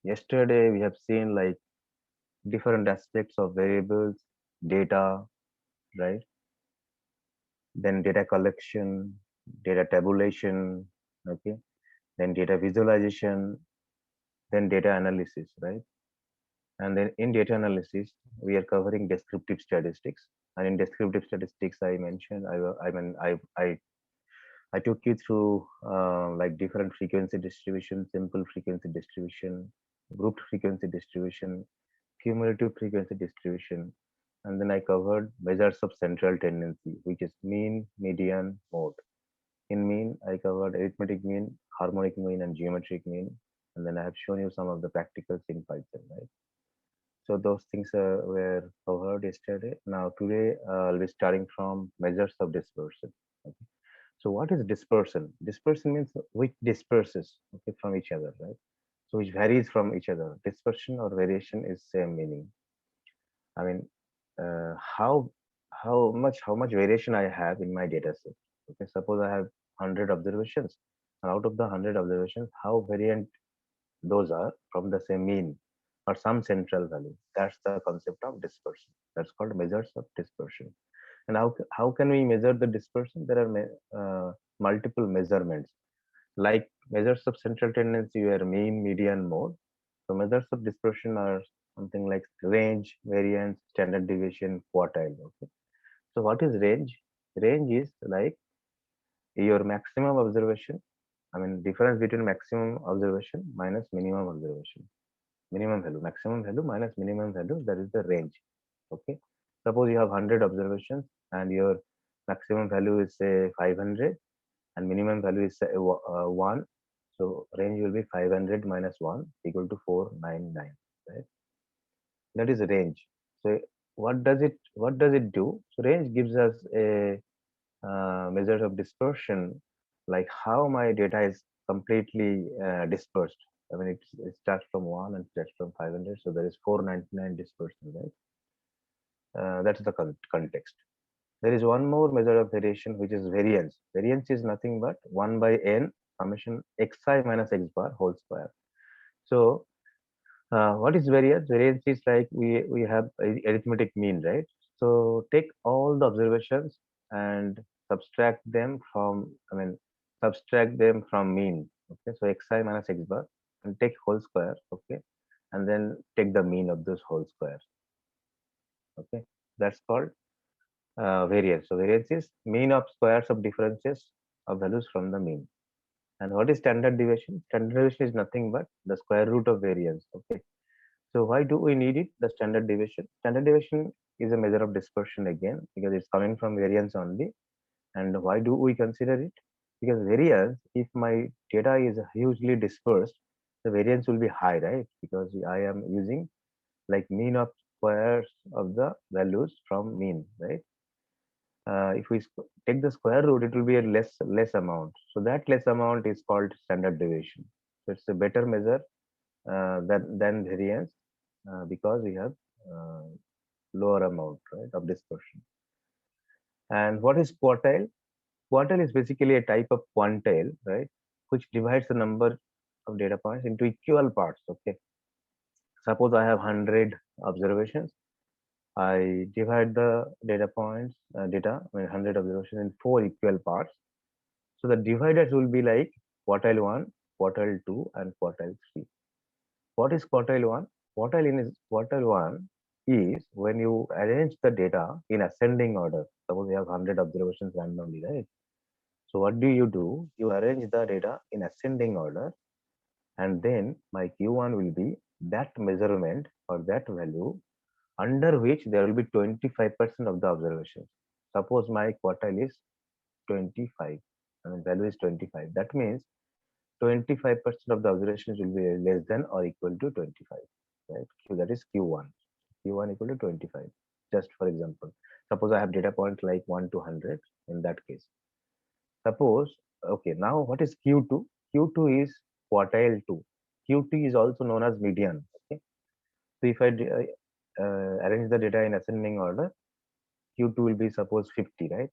Yesterday we have seen like different aspects of variables, data, right? Then data collection, data tabulation, okay? Then data visualization, then data analysis, right? And then in data analysis, we are covering descriptive statistics. And in descriptive statistics, I mentioned, I took you through like different frequency distribution, simple frequency distribution, grouped frequency distribution, cumulative frequency distribution, and then I covered measures of central tendency, which is mean, median, mode. In mean, I covered arithmetic mean, harmonic mean, and geometric mean, and then I have shown you some of the practicals in Python, right? So those things were covered yesterday. Now today I'll be starting from measures of dispersion. Okay. So what is dispersion? Dispersion means which disperses, okay, from each other, right? So which varies from each other. Dispersion or variation is same meaning. I mean, uh, how how much variation I have in my data set. Okay, suppose I have 100 observations, and out of the 100 observations, how variant those are from the same mean or some central value. That's the concept of dispersion. That's called measures of dispersion. And how can we measure the dispersion? There are multiple measurements like measures of central tendency where mean, median, mode. So measures of dispersion are something like range, variance, standard deviation, quartile. Okay. So what is range? Range is like your maximum observation. I mean difference between maximum observation minus minimum observation. Minimum value, maximum value minus minimum value. That is the range. Okay. Suppose you have 100 observations and your maximum value is say 500 and minimum value is 1. So range will be 500 minus 1 equal to 499, right? That is range. So what does it do? So range gives us a measure of dispersion, like how my data is completely dispersed. I mean it starts from 1 and starts from 500, so there is 499 dispersion, right? That's the context. There is one more measure of variation, which is variance. Variance is nothing but 1 by n summation xi minus x bar whole square. So what is variance? Variance is like we have arithmetic mean, right? So take all the observations and subtract them from, I mean, subtract them from mean. Okay, so xi minus x bar and take whole square. Okay, and then take the mean of those whole squares. Okay, that's called variance. So variance is mean of squares of differences of values from the mean. And what is standard deviation? Standard deviation is nothing but the square root of variance. Okay. So why do we need it? The standard deviation. Standard deviation is a measure of dispersion again because it's coming from variance only. And why do we consider it? Because variance, if my data is hugely dispersed, the variance will be high, right? Because I am using like mean of squares of the values from mean, right? If we take the square root, it will be a less amount. So that less amount is called standard deviation. So it's a better measure than variance because we have uh, lower amount, right, of dispersion. And what is quartile? Quartile is basically a type of quantile, right, which divides the number of data points into equal parts. Okay, suppose I have 100 observations. I divide the data points, I mean 100 observations in 4 equal parts. So the dividers will be like quartile 1, quartile 2, and quartile 3. What is quartile 1? Quartile 1 is when you arrange the data in ascending order. Suppose you have 100 observations randomly, right? So what do? You arrange the data in ascending order, and then my Q1 will be that measurement or that value under which there will be 25% of the observations. Suppose my quartile is 25, I mean value is 25. That means 25% of the observations will be less than or equal to 25, right? So that is Q1. Q1 equal to 25. Just for example, suppose I have data points like 1 to 100 in that case. Suppose, okay, now what is Q2? Q2 is quartile 2. Q2 is also known as median. Okay, so if I arrange the data in ascending order, Q2 will be suppose 50, right?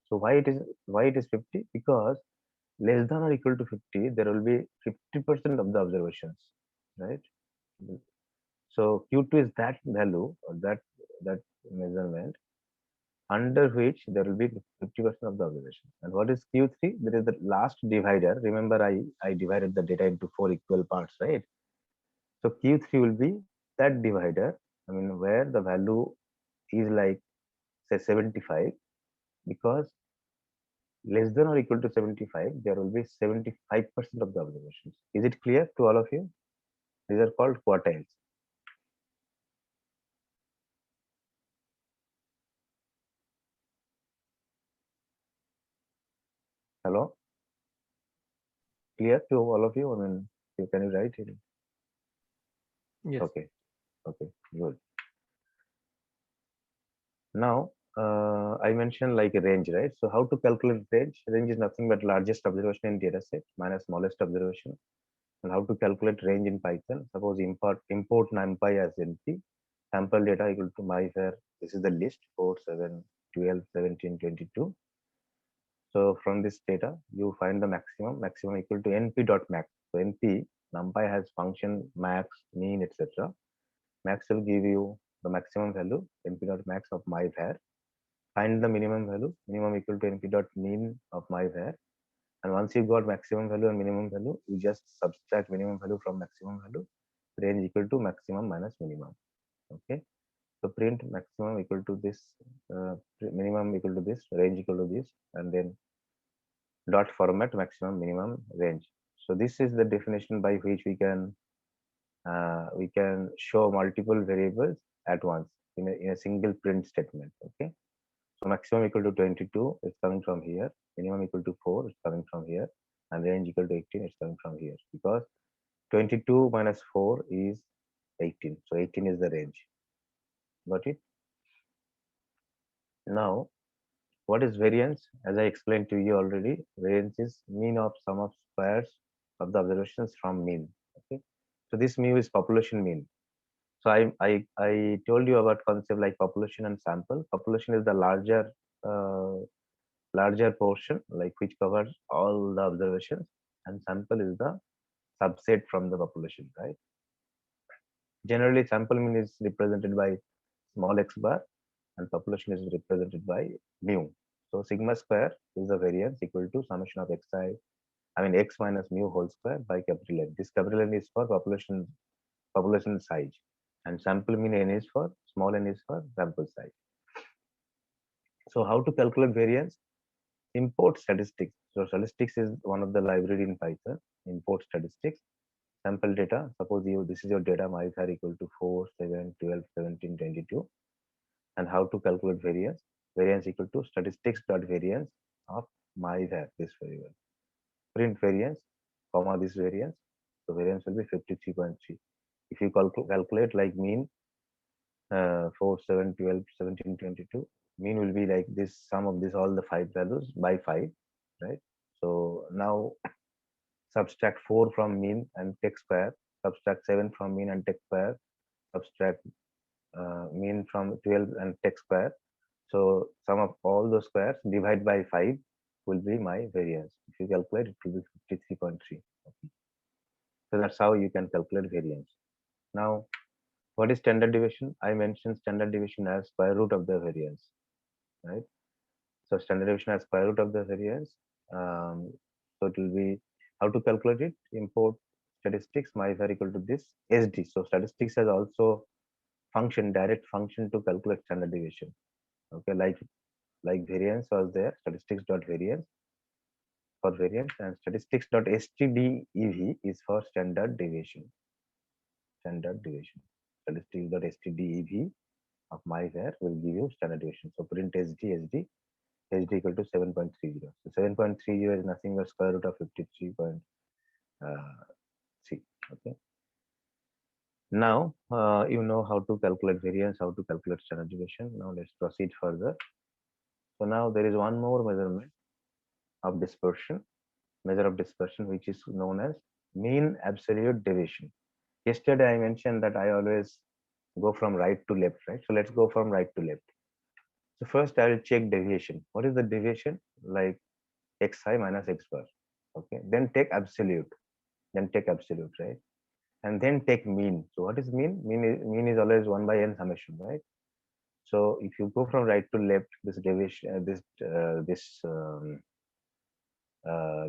So why it is 50? Because less than or equal to 50, there will be 50% of the observations, right? So Q2 is that value or that measurement under which there will be 50% of the observation. And what is Q3? There is the last divider. Remember, I divided the data into 4 equal parts, right? So Q3 will be that divider. I mean, where the value is like say 75, because less than or equal to 75, there will be 75% of the observations. Is it clear to all of you? These are called quartiles. Hello? Clear to all of you? I mean, can you write it? Yes. Okay, okay, good. Now, I mentioned like a range, right? So how to calculate range? Range is nothing but largest observation in data set minus smallest observation. And how to calculate range in Python? Suppose import numpy as empty, sample data equal to my var. This is the list 4, 7, 12, 17, 22. So from this data, you find the maximum equal to np dot max. So np numpy has function max, mean, etc. Max will give you the maximum value np dot max of my var. Find the minimum value, minimum equal to np dot mean of my var. And once you got maximum value and minimum value, you just subtract minimum value from maximum value. Range equal to maximum minus minimum. Okay. So print maximum equal to this, minimum equal to this, range equal to this, and then dot format maximum minimum range. So this is the definition by which we can show multiple variables at once in a single print statement. Okay. So maximum equal to 22 is coming from here, minimum equal to 4 is coming from here, and range equal to 18 is coming from here, because 22 minus 4 is 18. So 18 is the range. Got it? Now, what is variance? As I explained to you already, variance is mean of sum of squares of the observations from mean. Okay. So this mu is population mean. So I told you about concept like population and sample. Population is the larger portion, like which covers all the observations, and sample is the subset from the population, right? Generally, sample mean is represented by small x bar, and population is represented by mu. So sigma square is the variance equal to summation of x minus mu whole square by capital N. This capital N is for population size, and sample mean n is for small n is for sample size. So how to calculate variance? Import statistics. So statistics is one of the library in Python. Import statistics. Sample data. Suppose this is your data my var equal to 4, 7, 12, 17, 22. And how to calculate variance? Variance equal to statistics dot variance of my var, this variable. Print variance, comma this variance. So variance will be 53.3. If you calculate like mean 4, 7, 12, 17, 22, mean will be like this sum of this all the 5 values by 5, right? So now subtract 4 from mean and take square, subtract 7 from mean and take square, subtract mean from 12 and take square. So sum of all those squares divide by 5 will be my variance. If you calculate, it will be 53.3. Okay. So that's how you can calculate variance. Now, what is standard deviation? I mentioned standard deviation as square root of the variance, right? So standard deviation as square root of the variance. So it will be how to calculate it. Import statistics my var equal to this SD. So statistics has also direct function to calculate standard deviation. Okay, like variance was there, statistics dot variance for variance, and statistics dot stdev is for standard deviation. Standard deviation. Statistics dot stdev of my var will give you standard deviation. So print SD equal to 7.30. So 7.30 is nothing but square root of 53.3. Okay. Now you know how to calculate variance, how to calculate standard deviation. Now let's proceed further. So now there is one more measurement of dispersion, measure of dispersion, which is known as mean absolute deviation. Yesterday I mentioned that I always go from right to left, right? So let's go from right to left. So first I will check deviation. What is the deviation? Like xi minus x bar. Okay. Then take absolute, right? and then take mean. So what is mean? Mean is always 1 by n summation, right? So if you go from right to left, this deviation,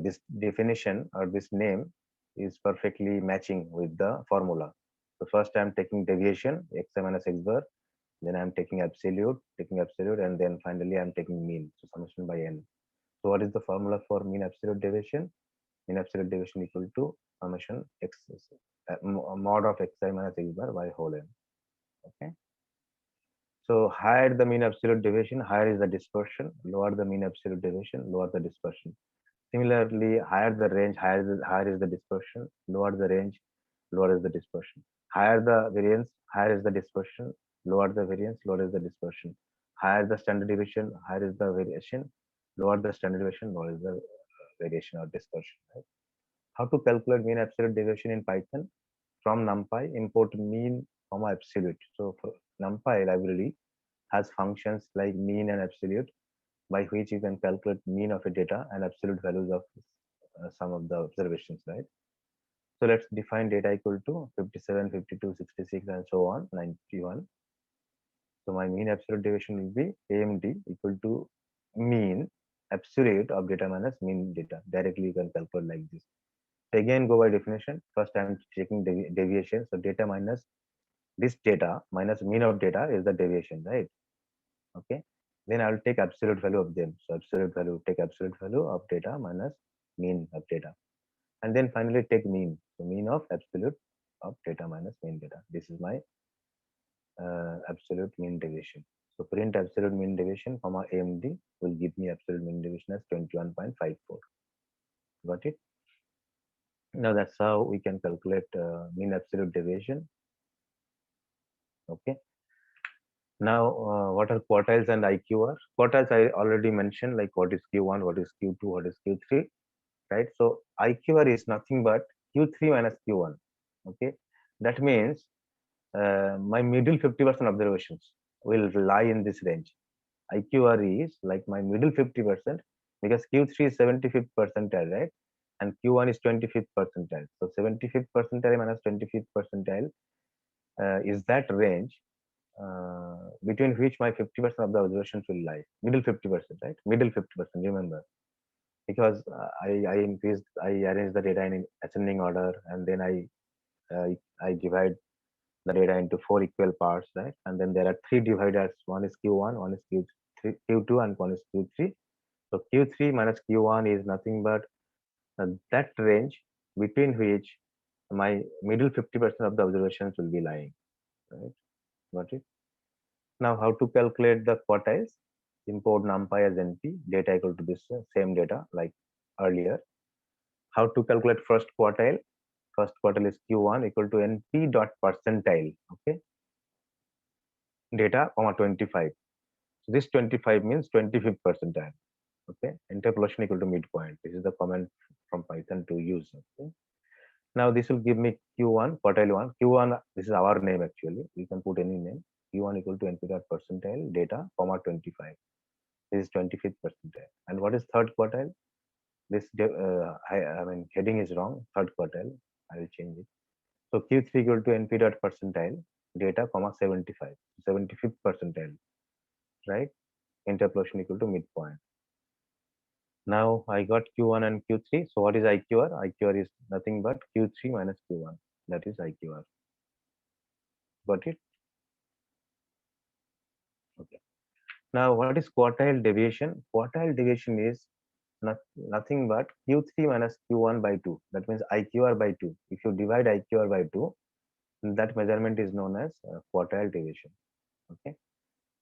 this definition or this name is perfectly matching with the formula. So first I'm taking deviation xi minus x bar, then I'm taking absolute, and then finally I'm taking mean. So summation by n. So what is the formula for mean absolute deviation? Mean absolute deviation equal to summation x mod of xi minus x bar by whole n. Okay. So higher the mean absolute deviation, higher is the dispersion. Lower the mean absolute deviation, lower the dispersion. Similarly, higher the range, higher is the dispersion. Lower the range, lower is the dispersion. Higher the variance, higher is the dispersion. Lower the variance, lower is the dispersion. Higher the standard deviation, higher is the variation. Lower the standard deviation, lower is the variation or dispersion. Right? How to calculate mean absolute deviation in Python? From NumPy, import mean, comma absolute. So for NumPy library has functions like mean and absolute, by which you can calculate mean of a data and absolute values of some of the observations, right? So let's define data equal to 57, 52, 66, and so on, 91. So my mean absolute deviation will be AMD equal to mean absolute of data minus mean data. Directly you can calculate like this. So again, go by definition. First I'm checking deviation. So data minus this data minus mean of data is the deviation, right? Okay. Then I'll take absolute value of them. So absolute value, take absolute value of data minus mean of data. And then finally take mean. So mean of absolute of data minus mean data. This is my absolute mean deviation. So print absolute mean deviation, comma AMD will give me absolute mean deviation as 21.54. Got it? Now that's how we can calculate mean absolute deviation. Okay. Now, what are quartiles and IQR? Quartiles I already mentioned, like what is Q1, what is Q2, what is Q3, right? So IQR is nothing but Q3 minus Q1. Okay, that means my middle 50% observations will lie in this range. IQR is like my middle 50% because Q3 is 75th percentile, right? And Q1 is 25th percentile. So 75th percentile minus 25th percentile is that range between which my 50% of the observations will lie. Middle 50%, right? Middle 50%, remember. Because I arrange the data in ascending order, and then I divide the data into 4 equal parts, right? And then there are 3 dividers. One is Q1, one is Q3, Q2, and one is Q3. So Q3 minus Q1 is nothing but that range between which my middle 50% of the observations will be lying, right? Got it? Now, how to calculate the quartiles? Import numpy as np, data equal to this same data like earlier. How to calculate first quartile? First quartile is Q1 equal to np dot percentile. Okay, data comma 25. So this 25 means 25th percentile. Okay, interpolation equal to midpoint. This is the command from Python to use. Okay. Now this will give me Q1 quartile 1. Q1, this is our name actually. You can put any name. Q1 equal to np dot percentile data comma 25. This is 25th percentile. And what is third quartile? This I mean heading is wrong. Third quartile. I will change it. So Q3 equal to np dot percentile data comma 75. 75th percentile, right? Interpolation equal to midpoint. Now I got Q1 and Q3. So what is IQR? IQR is nothing but Q3 minus Q1. That is IQR. Got it? Okay. Now what is quartile deviation? Quartile deviation is nothing but Q3 minus Q1 by 2. That means IQR by 2. If you divide IQR by 2, that measurement is known as quartile deviation. Okay.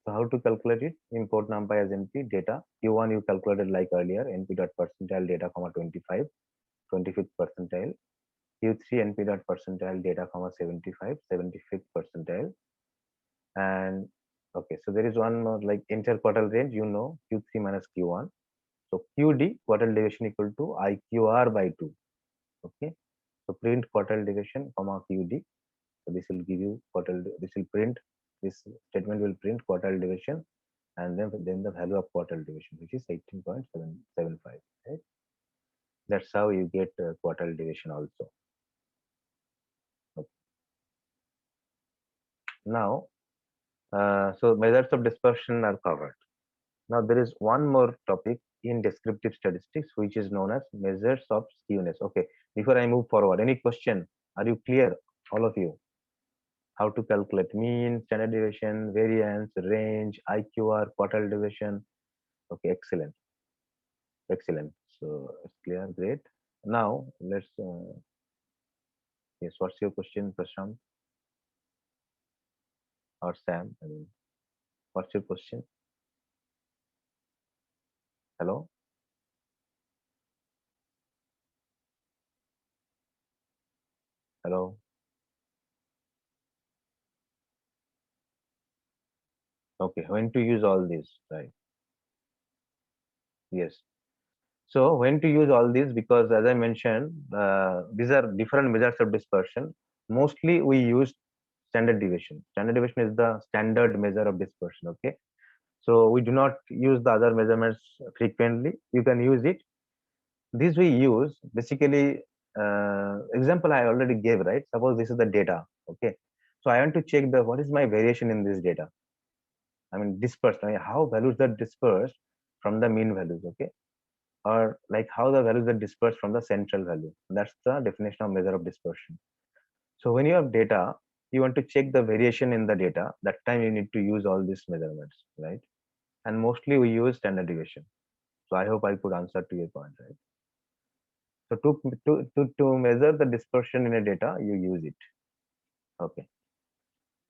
So how to calculate it? Import numpy as np data. Q1 you calculated like earlier, np dot percentile data comma 25, 25th percentile. Q3 np dot percentile data comma 75, 75th percentile. And okay, so there is one more like interquartile range, you know, Q3 minus Q1. So QD, quartile deviation equal to IQR by 2. Okay. So print quartile deviation comma QD. So this will give you quartile, this will print, this statement will print quartile deviation, and then the value of quartile deviation, which is 18.775. Right? That's how you get quartile deviation also. Now, so measures of dispersion are covered. Now there is one more topic in descriptive statistics which is known as measures of skewness. Okay, before I move forward, any question? Are you clear, all of you? How to calculate mean, standard deviation, variance, range, IQR, quartile deviation? Okay, excellent, excellent. So it's clear, great. Now let's. Yes, what's your question, Prashant or Sam? I mean, what's your question? Hello, hello. Okay, when to use all this, right? Yes. So when to use all these? Because as I mentioned, these are different measures of dispersion. Mostly we use standard deviation. Standard deviation is the standard measure of dispersion. Okay. So we do not use the other measurements frequently. You can use it. This we use basically. Example I already gave, right? Suppose this is the data. Okay. So I want to check the what is my variation in this data. I mean dispersed. I mean, how values are dispersed from the mean values. Okay, or like how the values are dispersed from the central value. That's the definition of measure of dispersion. So when you have data, you want to check the variation in the data. That time you need to use all these measurements, right? And mostly we use standard deviation. So I hope I could answer to your point, right? So to measure the dispersion in a data, you use it. Okay.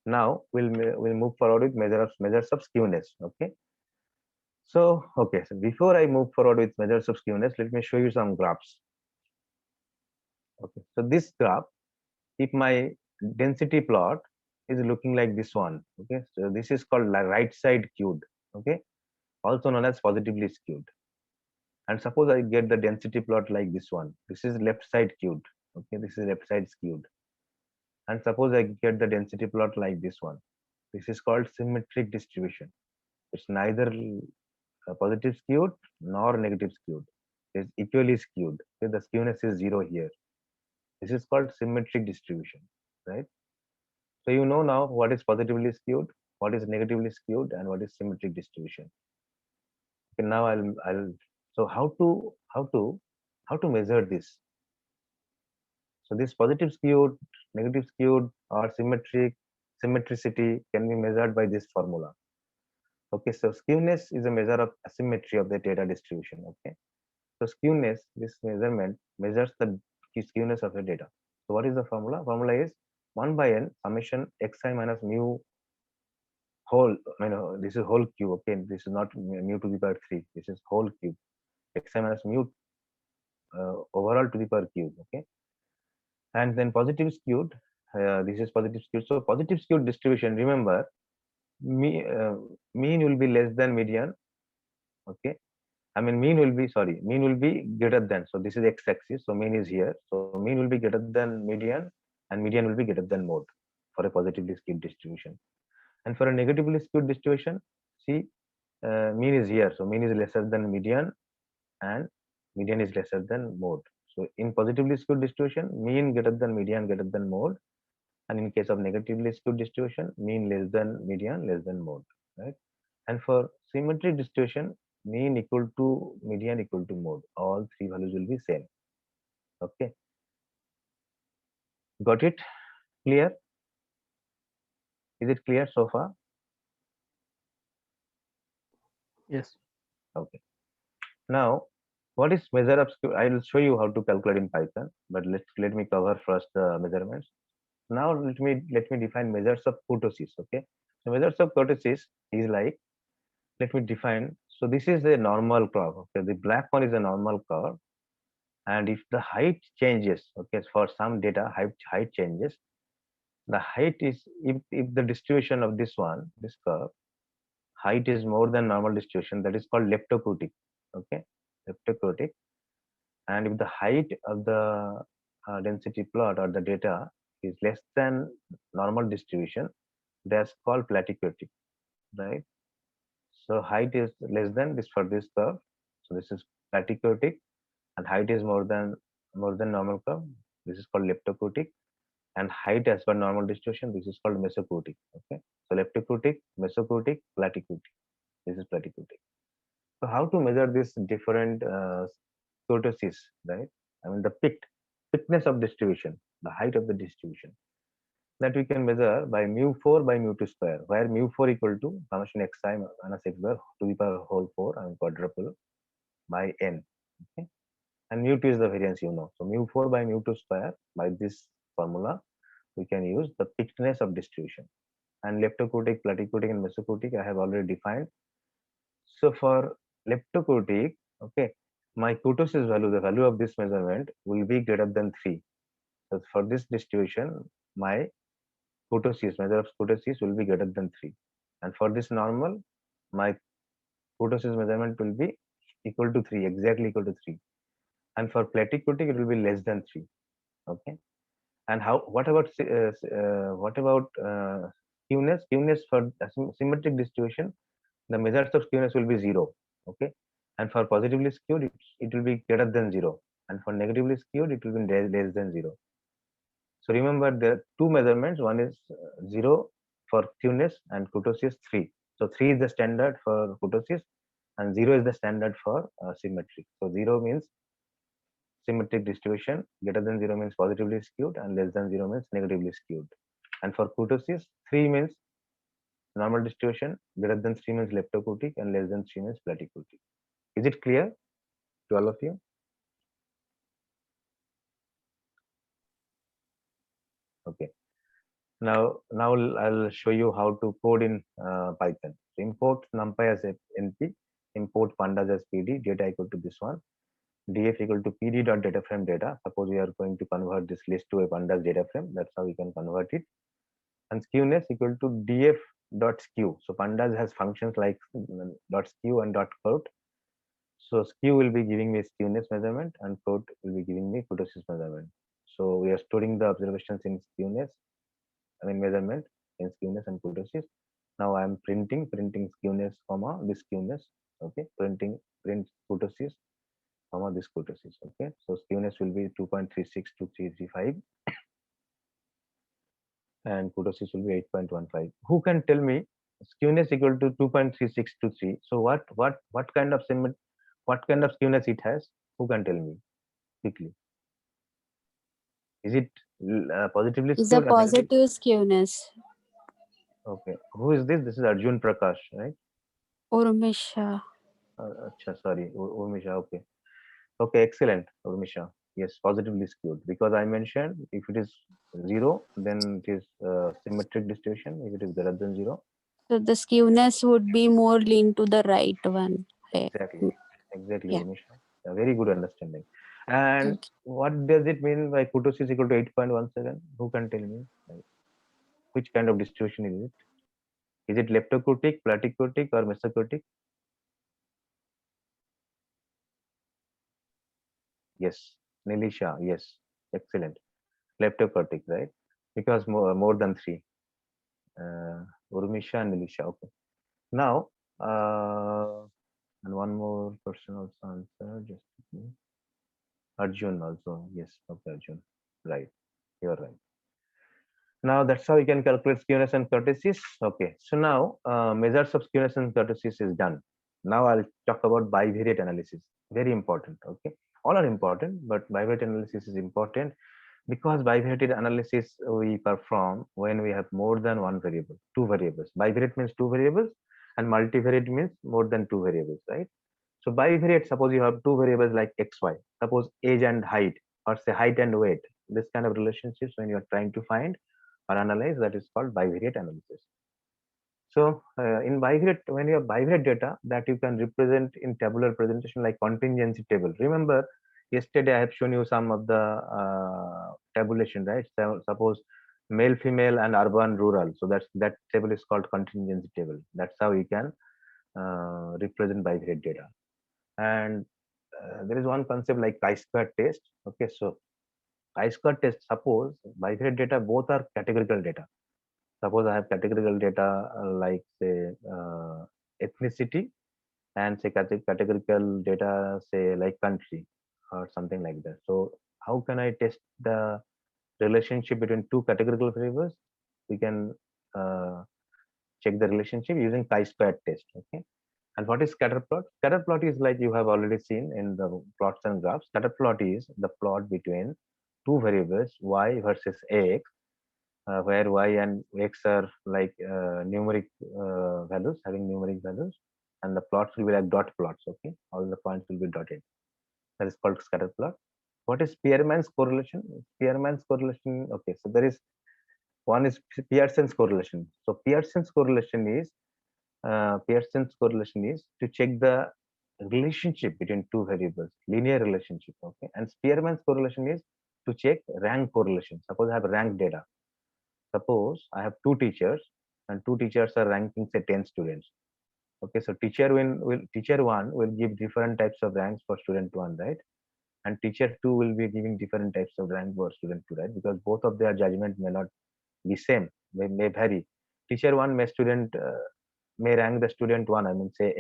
Now we'll move forward with measures of skewness. Okay. So okay. So before I move forward with measures of skewness, let me show you some graphs. Okay. So this graph, if my density plot is looking like this one, okay, so this is called right side skewed, okay, also known as positively skewed. And suppose I get the density plot like this one, this is left side skewed, okay, this is left side skewed. And suppose I get the density plot like this one, this is called symmetric distribution. It's neither positive skewed nor negative skewed, it's equally skewed, okay? The skewness is zero here. This is called symmetric distribution, right? So you know now what is positively skewed, what is negatively skewed, and what is symmetric distribution. Okay, now I'll so how to measure this? So this positive skewed, negative skewed, or symmetricity can be measured by this formula. Okay, so skewness is a measure of asymmetry of the data distribution. Okay, so skewness, this measurement measures the skewness of the data. So what is the formula? Formula is 1 by n summation xi minus mu whole, this is whole cube. Okay, this is not mu to the power 3, this is whole cube, xi minus mu overall to the power cube. Okay, and then positive skewed, this is positive skewed. So positive skewed distribution, remember, mean will be less than median. Okay, I mean mean will be greater than, so this is x-axis, so mean is here, so mean will be greater than median, and median will be greater than mode for a positively skewed distribution. And for a negatively skewed distribution, see, mean is here, so mean is lesser than median, and median is lesser than mode. So in positively skewed distribution, mean greater than median greater than mode, and in case of negatively skewed distribution, mean less than median less than mode, right? And for symmetric distribution, mean equal to median equal to mode, all three values will be same. Okay, got it? Clear? Is it clear so far? Yes. Okay. Now, what is measure of skew? I will show you how to calculate in Python, but let me cover first the measurements. Now let me define measures of kurtosis. Okay, so measures of kurtosis is like, let me define. So this is a normal curve. Okay, the black one is a normal curve, and if the height changes, okay, for some data height changes, the height is, if the distribution of this curve height is more than normal distribution, that is called leptokurtic. Okay, leptokurtic. And if the height of the density plot or the data is less than normal distribution, that's called platykurtic, right? So height is less than this for this curve, so this is platykurtic, and height is more than normal curve, this is called leptokurtic. and height as per normal distribution. This is called mesokurtic. Okay, so leptokurtic, mesokurtic, platykurtic. This is platykurtic. So how to measure this different kurtosis, right? I mean the thickness of distribution, the height of the distribution, that we can measure by mu4 by mu2 square, where mu4 equal to summation xi minus x bar to the power whole 4 and quadruple by n. Okay, and mu2 is the variance, you know. So mu4 by mu2 square, by this formula we can use the thickness of distribution. And leptokurtic, platykurtic, and mesokurtic I have already defined. So for leptokurtic, okay, my kurtosis value, the value of this measurement will be greater than 3. So for this distribution, my kurtosis, measure of kurtosis will be greater than 3. And for this normal, my kurtosis measurement will be equal to 3, exactly equal to 3. And for platykurtic, it will be less than 3. Okay. And how? What about skewness? Skewness for symmetric distribution, the measures of skewness will be 0. Okay, and for positively skewed, it will be greater than 0, and for negatively skewed, it will be less than 0. So remember, there are two measurements. One is 0 for skewness and kurtosis 3. So 3 is the standard for kurtosis, and 0 is the standard for symmetric. So 0 means symmetric distribution, greater than 0 means positively skewed, and less than 0 means negatively skewed. And for kurtosis, 3 means normal distribution, greater than 3 means leptokurtic, and less than 3 means platykurtic. Is it clear to all of you? Okay. Now I'll show you how to code in Python. So import numpy as np, import pandas as pd, data equal to this one, df equal to pd dot data frame data. Suppose we are going to convert this list to a pandas data frame. That's how we can convert it. And skewness equal to df dot skew. So pandas has functions like dot skew and dot quote. So skew will be giving me skewness measurement, and quote will be giving me kurtosis measurement. So we are storing the observations in skewness, I mean measurement in skewness and kurtosis. Now I am printing skewness, comma this skewness. Okay, print kurtosis, comma this kurtosis. Okay, so skewness will be 2.362335, and kurtosis will be 8.15. Who can tell me skewness equal to 2.3623? So what kind of what kind of skewness it has? Who can tell me quickly? Is it positively Is a skewed or negative? positive skewness. Okay, who is this? This is Arjun Prakash, right? Urmisha. Acha, sorry, Urmisha. Okay, okay, excellent, Urmisha. Yes, positively skewed, because I mentioned if it is 0, then it is symmetric distribution. If it is greater than 0, So the skewness would be more lean to the right one. exactly, exactly, Yeah. Urmisha. A very good understanding. And Thank you. what does it mean by kurtosis equal to 8.17? Who can tell me? Like, which kind of distribution is it? Is it leptokurtic, platykurtic, or mesokurtic? Yes, Nilisha. Yes, excellent. Leptokurtic, right? Because more than 3. Urmisha and Nilisha. Okay. Now, and one more person also answered. Just a minute. Arjun also. Yes. Okay, Arjun. Right. You're right. Now that's how we can calculate skewness and kurtosis. Okay. So now measures of skewness and kurtosis is done. Now I'll talk about bivariate analysis. Very important. Okay. All are important, but bivariate analysis is important because bivariate analysis we perform when we have more than one variable, two variables. Bivariate means two variables, and multivariate means more than two variables, right? So bivariate, suppose you have two variables like xy, suppose age and height, or say height and weight. This kind of relationships, when you are trying to find or analyze, that is called bivariate analysis. So in bivariate, when you have bivariate data, that you can represent in tabular presentation like contingency table. Remember, yesterday I have shown you some of the tabulation, right? So suppose male, female, and urban, rural. So that table is called contingency table. That's how you can represent bivariate data. And there is one concept like chi-square test. Okay, so chi-square test. Suppose bivariate data both are categorical data. Suppose I have categorical data like say ethnicity, and say categorical data say like country or something like that. So how can I test the relationship between two categorical variables, we can check the relationship using chi-square test. Okay. And what is scatter plot? Scatter plot is like you have already seen in the plots and graphs. Scatter plot is the plot between two variables y versus x, where y and x are like numeric values, having numeric values, and the plots will be like dot plots. Okay, all the points will be dotted. That is called scatter plot. What is Spearman's correlation? Spearman's correlation. Okay, so there is one is Pearson's correlation. So Pearson's correlation is to check the relationship between two variables, linear relationship. Okay, and Spearman's correlation is to check rank correlation. Suppose I have rank data. Suppose I have two teachers, and two teachers are ranking say 10 students. Okay, so teacher one will give different types of ranks for student one, right? And teacher two will be giving different types of rank for student two, right? Because both of their judgment may not be same, may vary. Teacher one may rank the student one, I mean say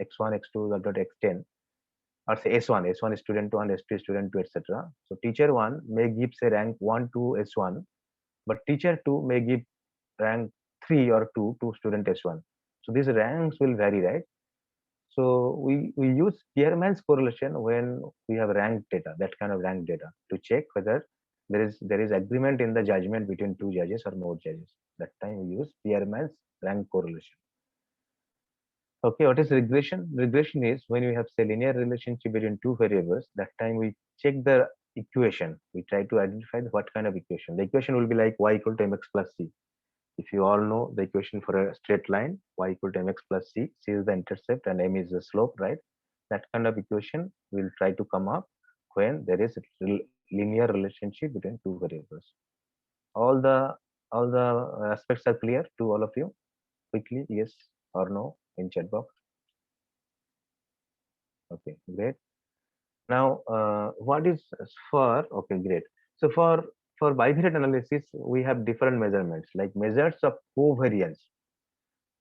x1, x2, dot x10, or say s1 is student one, s2 is student two, etc. So teacher one may give say rank 1 to s1, but teacher two may give rank 3 or 2 to student s1. So these ranks will vary, right? So we use Spearman's correlation when we have ranked data, that kind of ranked data, to check whether there is agreement in the judgment between two judges or more judges. That time we use Spearman's rank correlation. Okay, what is regression? Regression is when we have say linear relationship between two variables. That time we check the equation. We try to identify what kind of equation. The equation will be like y equal to mx plus c. If you all know the equation for a straight line, y equal to mx plus c, c is the intercept and m is the slope, right? That kind of equation we'll try to come up when there is a linear relationship between two variables. All the aspects are clear to all of you. Quickly, yes or no in chat box. Okay, great. Now, what is for? Okay, great. So for bi-variate analysis, we have different measurements like measures of covariance.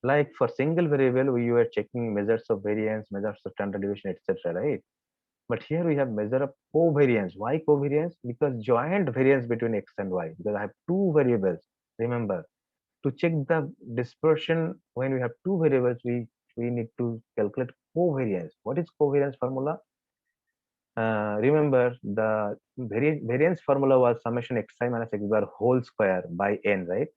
Like for single variable, we were checking measures of variance, measures of standard deviation, etc. Right? But here we have measure of covariance. Why covariance? Because joint variance between x and y. Because I have two variables. Remember, to check the dispersion when we have two variables, we need to calculate covariance. What is covariance formula? Remember the variance formula was summation xi minus x bar whole square by n, right?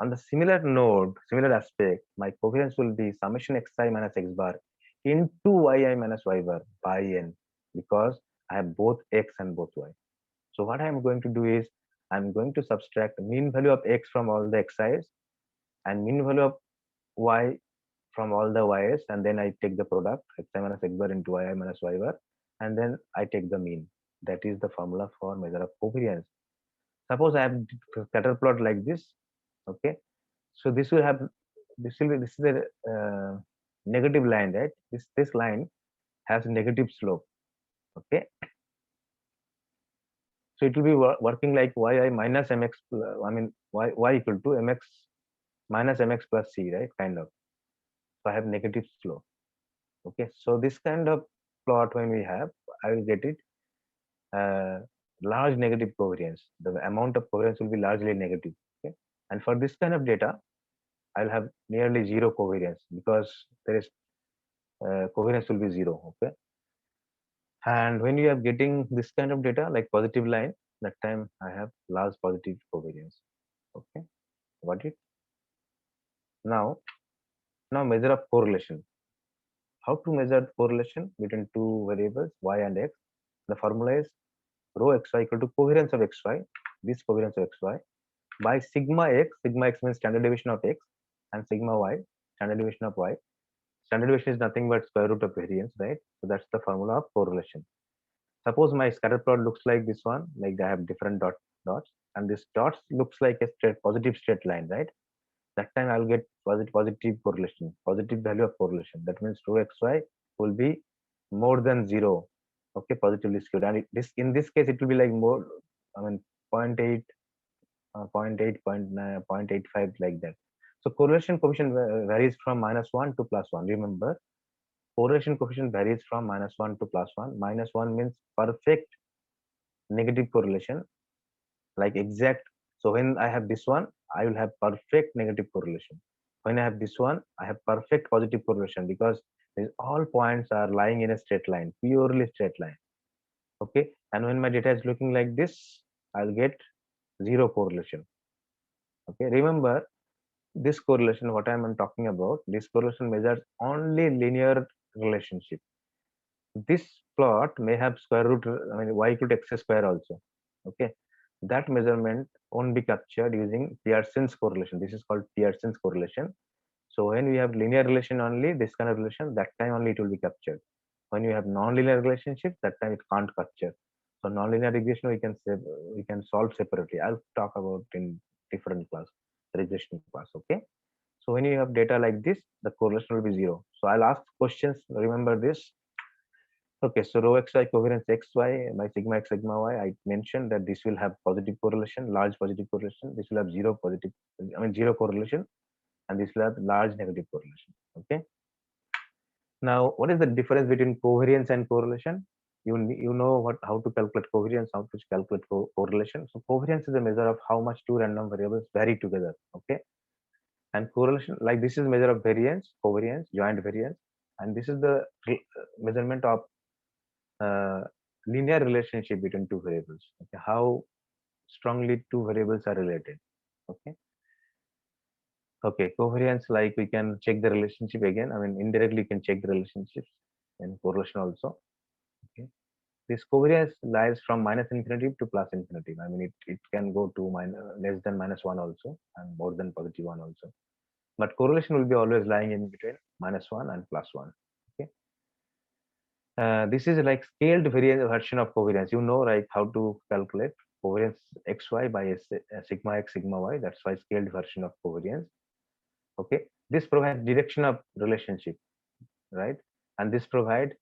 On the similar node, similar aspect, my covariance will be summation xi minus x bar into yi minus y bar by n, because I have both x and both y. So what I am going to do is I'm going to subtract mean value of x from all the xi's and mean value of y from all the y's, and then I take the product xi minus x bar into yi minus y bar, and then I take the mean. That is the formula for measure of covariance. Suppose I have scatter plot like this. Okay, so this will have this is a negative line, right? This line has negative slope. Okay, so it will be working like yi minus mx, I mean y equal to mx minus mx plus c, right? Kind of. So I have negative slope. Okay, so this kind of plot when we have, I will get it large negative covariance. The amount of covariance will be largely negative. Okay, and for this kind of data, I'll have nearly zero covariance because there is covariance will be zero. Okay, and when you are getting this kind of data like positive line, that time I have large positive covariance. Okay, got it? Now, measure of correlation. How to measure the correlation between two variables y and x? The formula is rho xy equal to covariance of xy, this covariance of xy, by sigma x. Sigma x means standard deviation of x, and sigma y, standard deviation of y. Standard deviation is nothing but square root of variance, right? So that's the formula of correlation. Suppose my scatter plot looks like this one, like I have different dots, and this dots looks like a positive straight line, right? That time I'll get positive correlation, positive value of correlation. That means rho xy will be more than zero. Okay, positively skewed, and this in this case it will be like more, I mean 0.8, 0.8, 0.9, 0.85, like that. So correlation coefficient varies from -1 to +1. Remember, correlation coefficient varies from -1 to +1. -1 means perfect negative correlation, like exact. So when I have this one, I will have perfect negative correlation. When I have this one, I have perfect positive correlation, because all points are lying in a straight line, purely straight line. Okay, and when my data is looking like this, I'll get zero correlation. Okay, remember this correlation, what I'm talking about, this correlation measures only linear relationship. This plot may have square root, I mean y equal to x square also. Okay, that measurement won't be captured using Pearson's correlation. This is called Pearson's correlation. So when we have linear relation only, this kind of relation, that time only it will be captured. When you have non-linear relationship, that time it can't capture. So non-linear regression we can solve separately. I'll talk about in different class, regression class. Okay. So when you have data like this, the correlation will be zero. So I'll ask questions. Remember this. Okay, so rho xy covariance xy by sigma x sigma y. I mentioned that this will have positive correlation, large positive correlation. This will have zero correlation, and this will have large negative correlation. Okay. Now, what is the difference between covariance and correlation? You know what how to calculate covariance, how to calculate correlation. So covariance is a measure of how much two random variables vary together. Okay, and correlation, like this is measure of variance, covariance, joint variance, and this is the measurement of uh, linear relationship between two variables. Okay, how strongly two variables are related. Okay. Okay, covariance, like we can check the relationship again. I mean, indirectly you can check the relationships, and correlation also. Okay. This covariance lies from minus infinity to plus infinity. I mean, it can go to less than -1 also, and more than +1 also. But correlation will be always lying in between -1 and +1. Okay. This is like scaled variance version of covariance. You know, right, how to calculate covariance xy by sigma x sigma y. That's why scaled version of covariance. Okay, this provides direction of relationship, right? And this provide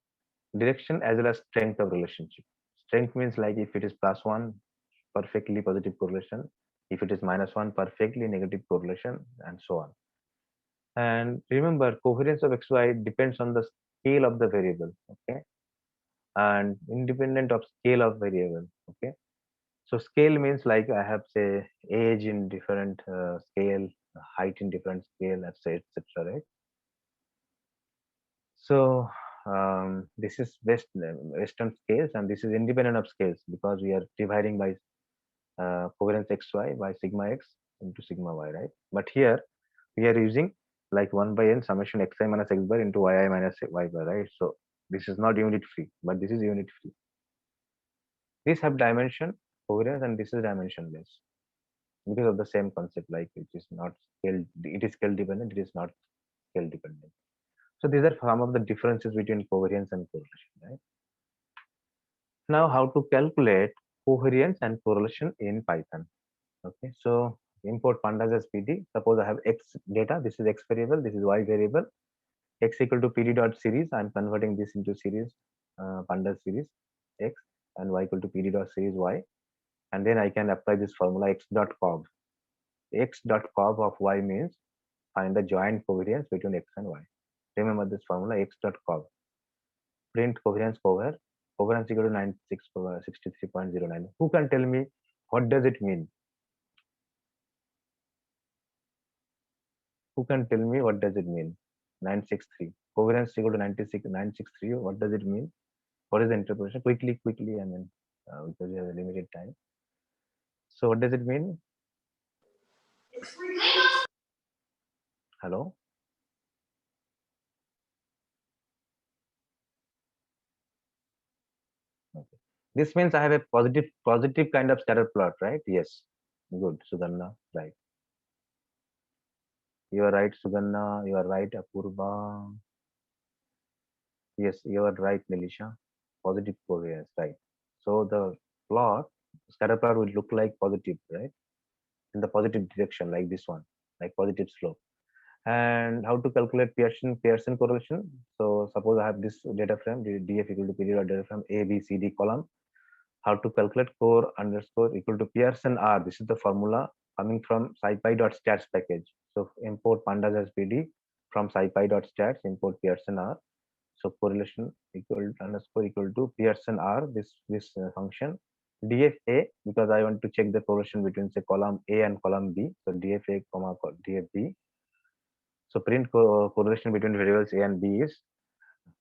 direction as well as strength of relationship. Strength means like if it is +1, perfectly positive correlation. If it is -1, perfectly negative correlation, and so on. And remember, covariance of xy depends on the scale of the variable. Okay, and independent of scale of variable. Okay, so scale means like I have say age in different scale, height in different scale, etc., etc., right? So this is western scales, and this is independent of scales, because we are dividing by covariance xy by sigma x into sigma y, right? But here we are using like 1 by n summation xi minus x bar into yi minus y bar, right? So this is not unit free, but this is unit free. These have dimension covariance, and this is dimensionless, because of the same concept, like it is not scale, it is scale dependent, it is not scale dependent. So these are some of the differences between covariance and correlation, right? Now, how to calculate covariance and correlation in Python? Okay, so import pandas as PD. Suppose I have x data. This is x variable. This is y variable. X equal to PD dot series. I'm converting this into series, pandas series x, and y equal to PD dot series y. And then I can apply this formula x dot cov. X dot cov of y means find the joint covariance between x and y. Remember this formula x dot cov. Print covariance cover. Covariance equal to 63.09. Who can tell me what does it mean? Who can tell me what does it mean? 963. Covariance equal to 963. What does it mean? What is the interpretation? Quickly, I mean, because we have a limited time. So what does it mean? Hello? Okay. This means I have a positive kind of scatter plot, right? Yes. Good, Suganna. Right. You are right, Suganna. You are right, Apurva. Yes, you are right, Nilisha. Positive covariance, right? So the plot, scatter plot will look like positive, right? In the positive direction, like this one, like positive slope. And how to calculate Pearson correlation? So suppose I have this data frame, df equal to period of data frame A, B, C, D column. How to calculate core underscore equal to Pearson R. This is the formula coming from scipy.stats package. So import pandas as PD from scipy.stats, import Pearson R. So correlation equal to underscore equal to Pearson R, this function, DFA, because I want to check the correlation between say column A and column B. So DFA comma DFB. So print correlation between variables A and B is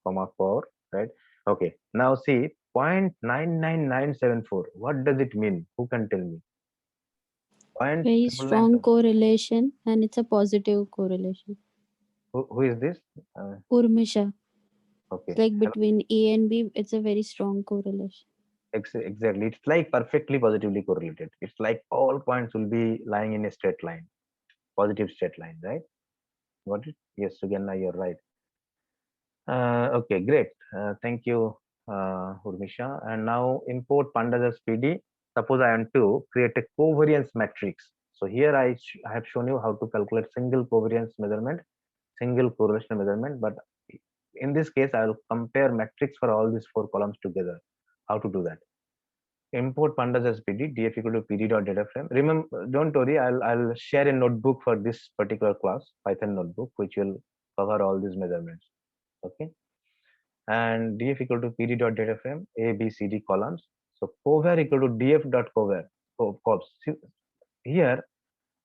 comma 4, right? Okay. Now see 0.99974. What does it mean? Who can tell me? Very strong 0.999. correlation, and it's a positive correlation. Who is this? Urmisha. Okay. It's like Hello. between A and B, it's a very strong correlation. Exactly. It's like perfectly positively correlated. It's like all points will be lying in a straight line, positive straight line, right? Got it? Yes, Suganna, you're right. Okay, great. Thank you, Urmisha. And now import pandas as PD. Suppose I want to create a covariance matrix. So here I have shown you how to calculate single covariance measurement, single correlation measurement. But in this case, I will compare matrix for all these 4 columns together. How to do that? Import pandas as PD, df equal to PD dot data frame. Remember, don't worry, I'll share a notebook for this particular class, Python notebook, which will cover all these measurements. Okay. And df equal to pd dot data frame a b c d columns. So covar equal to df dot covar cobs. Here,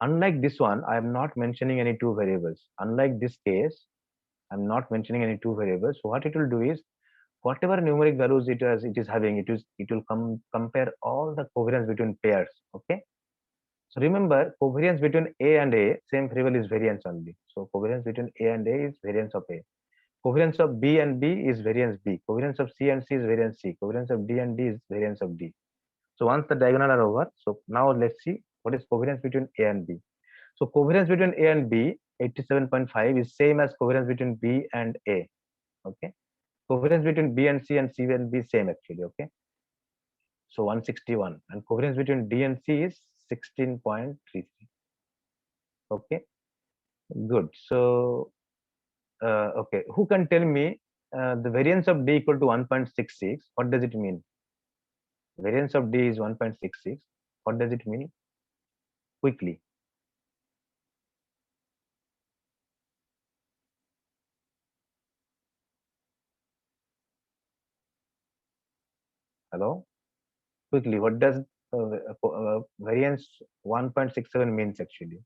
unlike this one, I am not mentioning any two variables. Unlike this case, I'm not mentioning any two variables. So what it will do is whatever numeric values it is having, it will compare all the covariance between pairs. Okay. So remember, covariance between A and A, same variable is variance only. So covariance between A and A is variance of A. Covariance of B and B is variance B. Covariance of C and C is variance C. Covariance of D and D is variance of D. So once the diagonal are over, so now let's see what is covariance between A and B. So covariance between A and B, 87.5 is same as covariance between B and A. Okay. Covariance between B and C and B same actually. Okay. So 161, and covariance between D and C is 16.33. Okay. Good. So okay, who can tell me the variance of D equal to 1.66? What does it mean? Variance of D is 1.66. What does it mean? Quickly. Hello? Quickly, what does variance 1.67 means actually?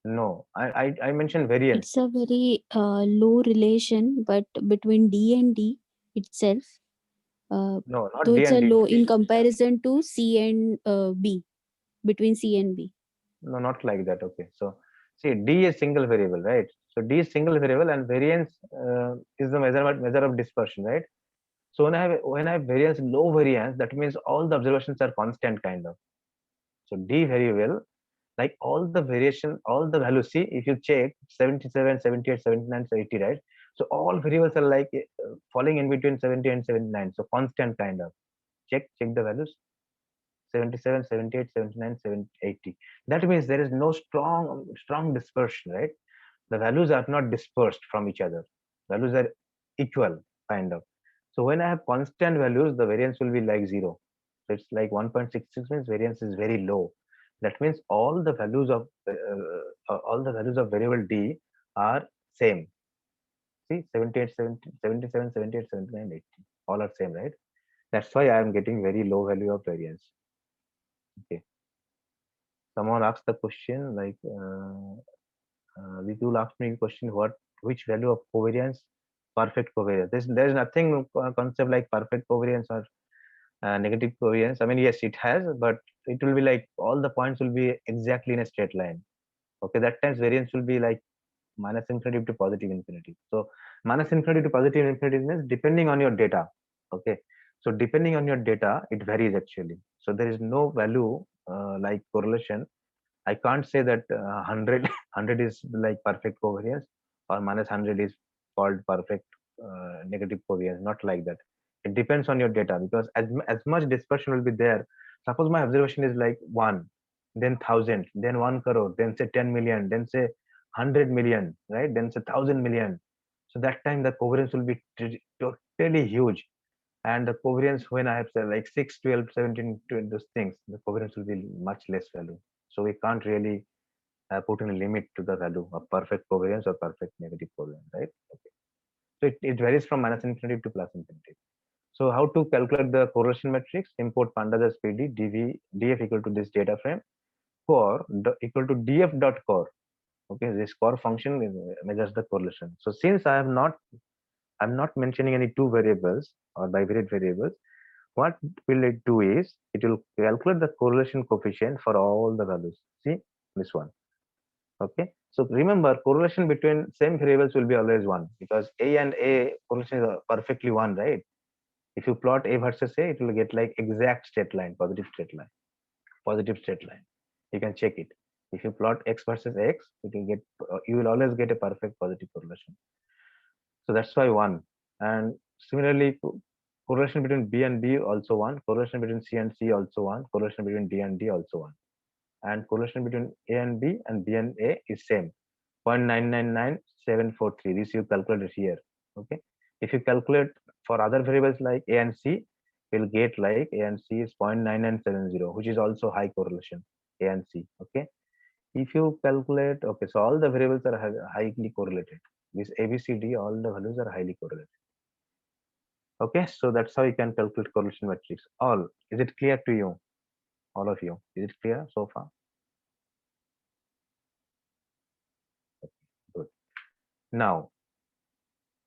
No, I mentioned variance. It's a very low relation, but between D and D itself, No, though not D it's a and D. low in comparison to C and B, between C and B. No, not like that. Okay. So see, D is single variable, right? So D is single variable, and variance is the measure of dispersion, right? So when I have variance, low variance, that means all the observations are constant kind of. So D very well, like all the variation, all the values. See, if you check 77, 78, 79, 80, right? So all variables are like falling in between 70 and 79. So constant kind of. Check the values. 77, 78, 79, 70, 80. That means there is no strong dispersion, right? The values are not dispersed from each other. Values are equal, kind of. So when I have constant values, the variance will be like 0. So it's like 1.66 means variance is very low. That means all the values of variable D are same. See, 78, 70, 77, 78, 79, 80. All are same, right? That's why I am getting very low value of variance. Okay. Someone asked the question like Vidul asked me a question, which value of covariance, perfect covariance. There's nothing concept like perfect covariance or negative covariance. I mean, yes, it has, but it will be like all the points will be exactly in a straight line. Okay, that times variance will be like minus infinity to positive infinity. So minus infinity to positive infinity means depending on your data. Okay, so depending on your data, it varies actually. So there is no value like correlation. I can't say that 100 is like perfect covariance or minus 100 is called perfect negative covariance. Not like that. It depends on your data, because as much dispersion will be there. Suppose my observation is like 1, then 1,000, then 1 crore, then say 10 million, then say 100 million, right? Then say 1,000 million. So that time the covariance will be totally huge. And the covariance, when I have said like 6, 12, 17, 20, those things, the covariance will be much less value. So we can't really put in a limit to the value of perfect covariance or perfect negative covariance, right? Okay. So it varies from minus infinity to plus infinity. So how to calculate the correlation matrix? Import pandas as PD, df equal to this data frame, core equal to df dot core. Okay, this core function measures the correlation. So since I'm not mentioning any two variables or bivariate variables, what will it do is it will calculate the correlation coefficient for all the values. See this one. Okay, so remember correlation between same variables will be always one, because a and a correlation is perfectly one, right? If you plot a versus a, it will get like exact straight line, positive straight line, positive straight line. You can check it. If you plot x versus x, it will get you will always get a perfect positive correlation. So that's why one. And similarly, correlation between b and b also one, correlation between c and c also one, correlation between d and d also one, and correlation between a and b and b and a is same, 0.999743. This you calculate here. Okay, if you calculate for other variables like a and c, you'll get like a and c is 0.9970, which is also high correlation, a and c. Okay, if you calculate, okay, so all the variables are highly correlated. This abcd, all the values are highly correlated. Okay, so that's how you can calculate correlation matrix. All, is it clear to you, all of you? Is it clear so far? Good. Now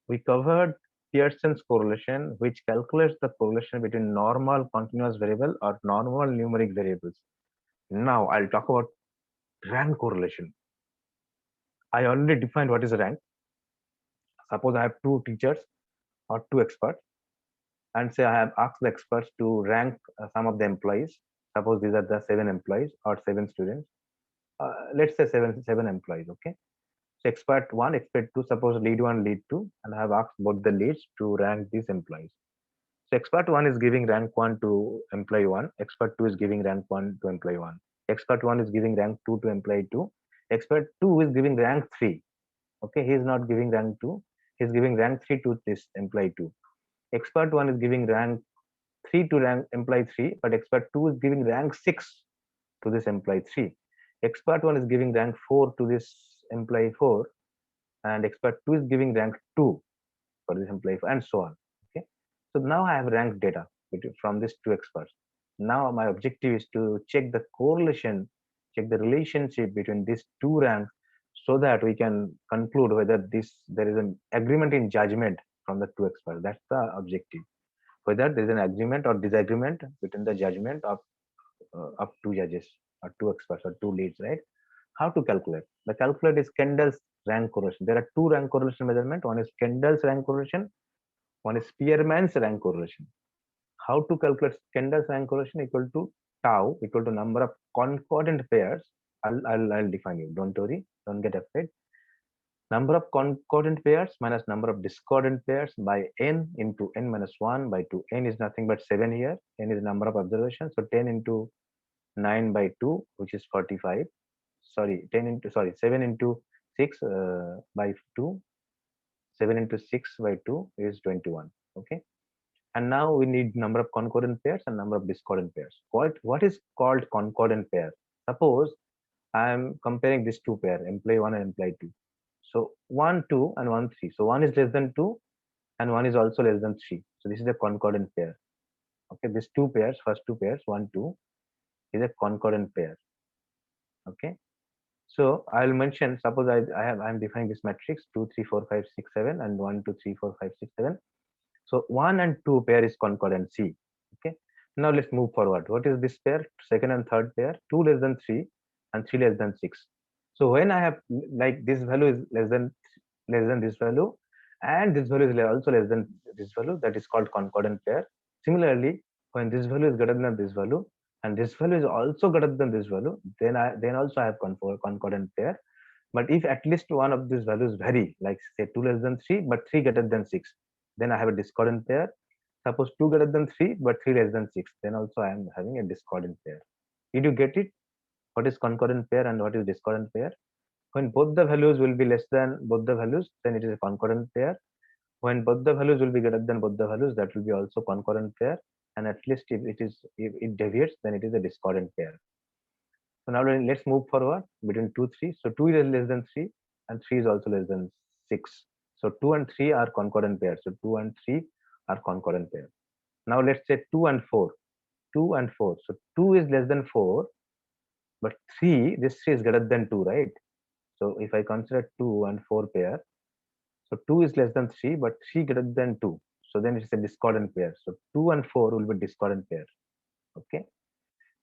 we covered Pearson's correlation, which calculates the correlation between normal continuous variable or normal numeric variables. Now I'll talk about rank correlation. I already defined what is a rank. Suppose I have two teachers or two experts, and say I have asked the experts to rank some of the employees. Suppose these are the 7 employees or 7 students. Let's say seven employees. Okay. So expert 1, expert 2, suppose lead 1, lead 2, and I have asked both the leads to rank these employees. So expert 1 is giving rank 1 to employee 1, expert 2 is giving rank 1 to employee 1, expert 1 is giving rank 2 to employee 2, expert 2 is giving rank 3. Okay, he is not giving rank 2, he is giving rank 3 to this employee 2. Expert 1 is giving rank 3 to rank employee 3, but expert 2 is giving rank 6 to this employee 3. Expert 1 is giving rank 4 to this employee 4, and expert 2 is giving rank 2 for this employee 4, and so on. Okay, so now I have ranked data from these two experts. Now my objective is to check the correlation, check the relationship between these two ranks, so that we can conclude whether there is an agreement in judgment from the two experts. That's the objective. Whether there is an agreement or disagreement between the judgment of two judges or two experts or two leads, right? How to calculate? The calculate is Kendall's rank correlation. There are two rank correlation measurement. One is Kendall's rank correlation. One is Spearman's rank correlation. How to calculate Kendall's rank correlation? Equal to tau equal to number of concordant pairs. I'll define you. Don't worry. Don't get afraid. Number of concordant pairs minus number of discordant pairs by n into n minus 1 by 2. N is nothing but 7 here. N is number of observations. So 10 into 9 by 2, which is 45. Sorry, 7 into 6 by 2. 7 into 6 by 2 is 21. Okay. And now we need number of concordant pairs and number of discordant pairs. What is called concordant pair? Suppose I am comparing these two pairs, employee 1 and employee 2. So 1, 2 and 1, 3. So 1 is less than 2 and 1 is also less than 3. So this is a concordant pair. Okay, these two pairs, first two pairs, 1, 2, is a concordant pair. Okay. So I'll mention, suppose I'm defining this matrix 2, 3, 4, 5, 6, 7 and 1, 2, 3, 4, 5, 6, 7. So 1 and 2 pair is concordancy. Okay. Now let's move forward. What is this pair? Second and third pair, 2 less than 3 and 3 less than 6. So when I have like this value is less than this value, and this value is also less than this value, that is called concordant pair. Similarly, when this value is greater than this value and this value is also greater than this value, then also I have concordant pair. But if at least one of these values vary, like say 2 less than 3 but 3 greater than 6, then I have a discordant pair. Suppose 2 greater than 3 but 3 less than 6, then also I am having a discordant pair. Did you get it? What is concordant pair and what is discordant pair? When both the values will be less than both the values, then it is a concordant pair. When both the values will be greater than both the values, that will be also concordant pair. And at least if it deviates, then it is a discordant pair. So now let's move forward between 2, 3. So 2 is less than 3 and 3 is also less than 6. So 2 and 3 are concordant pairs. So 2 and 3 are concordant pairs. Now let's say 2 and 4. 2 and 4. So 2 is less than 4, but 3, this 3 is greater than 2, right? So if I consider 2 and 4 pair, so 2 is less than 3, but 3 greater than 2. So then it's a discordant pair. So 2 and 4 will be discordant pair. Okay.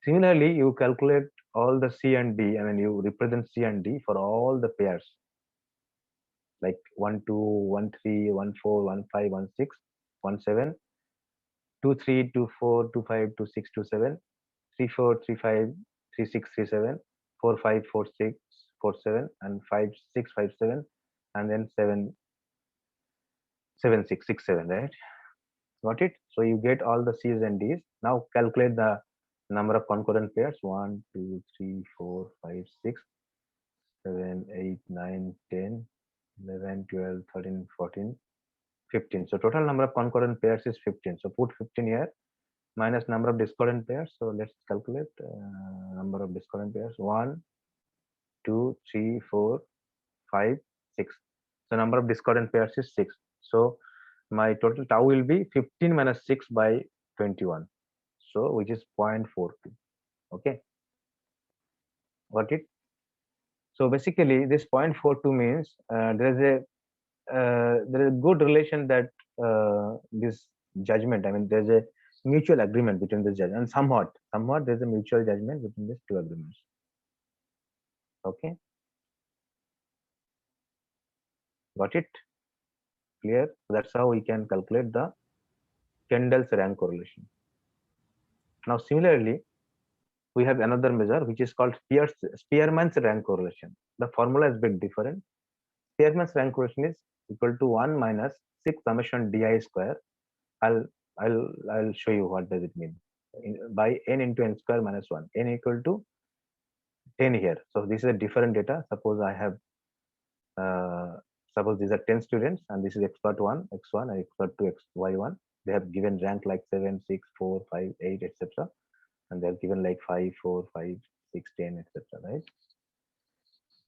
Similarly, you calculate all the C and D, I mean, you represent C and D for all the pairs like 1 2, 1 3, 1 4, 1 5, 1 6, 1 7, 2 3, 2 4, 2 5, 2 6, 2 7, 3 4, 3 5, 3 6, 3 7, 4 5, 4 6, 4 7, and 5 6, 5 7, and then 7 7 6, 6 7, right? Got it? So you get all the C's and D's. Now calculate the number of concurrent pairs: 1 2 3 4 5 6 7 8 9 10 11 12 13 14 15. So total number of concurrent pairs is 15. So put 15 here minus number of discordant pairs. So let's calculate number of discordant pairs: 1 2 3 4 5 6. So number of discordant pairs is 6. So my total tau will be 15 minus 6 by 21. So which is 0.42. Okay, got it? So basically this 0.42 means there is a good relation that this judgment, I mean, there's a mutual agreement between this judgment, and somewhat there's a mutual judgment between these two agreements. Okay, got it? Clear? So that's how we can calculate the Kendall's rank correlation. Now similarly, we have another measure which is called Spearman's rank correlation. The formula is a bit different. Spearman's rank correlation is equal to 1 minus 6 summation di square. I'll show you what does it mean. By n into n square minus 1, n equal to 10 here. So this is a different data. Suppose I have suppose these are 10 students and this is expert 1 x1 and expert 2 y1. They have given rank like 7 6 4 5 8 etc, and they have given like 5 4 5 6 10 etc, right?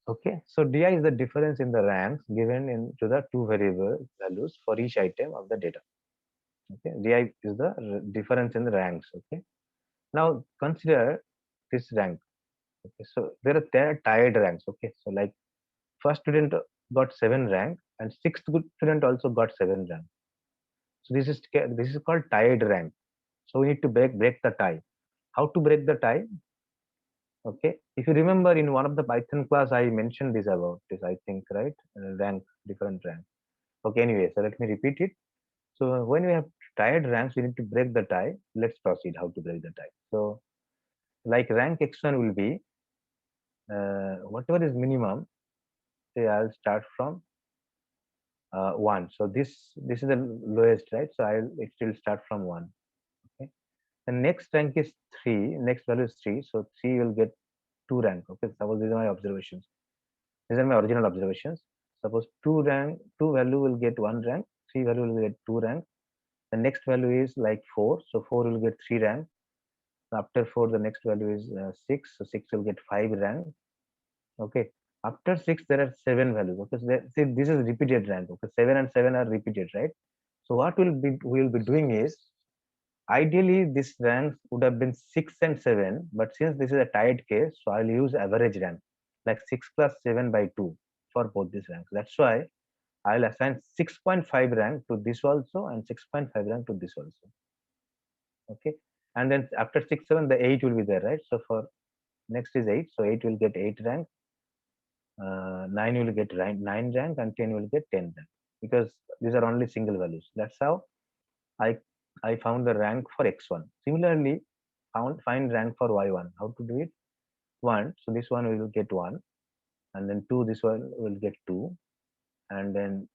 Okay, so di is the difference in the ranks given into the two variable values for each item of the data. Okay, di is the difference in the ranks. Okay, now consider this rank. Okay, so there are tied ranks. Okay, so like first student got 7 rank and sixth student also got 7 rank. So this is called tied rank. So we need to break the tie. How to break the tie? Okay, if you remember in one of the Python class I mentioned this about this, I think, right? Rank, different rank. Okay, anyway, so let me repeat it. So when we have tied ranks, we need to break the tie. Let's proceed how to break the tie. So like rank x1 will be whatever is minimum. Say I'll start from 1. So this is the lowest, right? So it will start from 1. Okay. The next rank is 3. Next value is 3. So 3 will get 2 rank. Okay. Suppose these are my observations. These are my original observations. Suppose 2 value will get 1 rank. 3 value will get 2 rank. The next value is like 4. So 4 will get 3 rank. After 4, the next value is 6. So 6 will get 5 rank. Okay. After 6, there are 7 values. Okay. So see, this is repeated rank. Okay. 7 and 7 are repeated, right? So what we'll be doing is, ideally this ranks would have been 6 and 7, but since this is a tied case, so I'll use average rank, like 6 plus 7 by 2 for both these ranks. That's why I'll assign 6.5 rank to this also and 6.5 rank to this also. Okay. And then after 6 7, the 8 will be there, right? So for next is 8. So 8 will get 8 rank. 9 will get 9 rank, and 10 will get 10 rank, because these are only single values. That's how I found the rank for x1. Similarly, find rank for y1. How to do it? 1. So this one will get 1, and then 2. This one will get 2, and then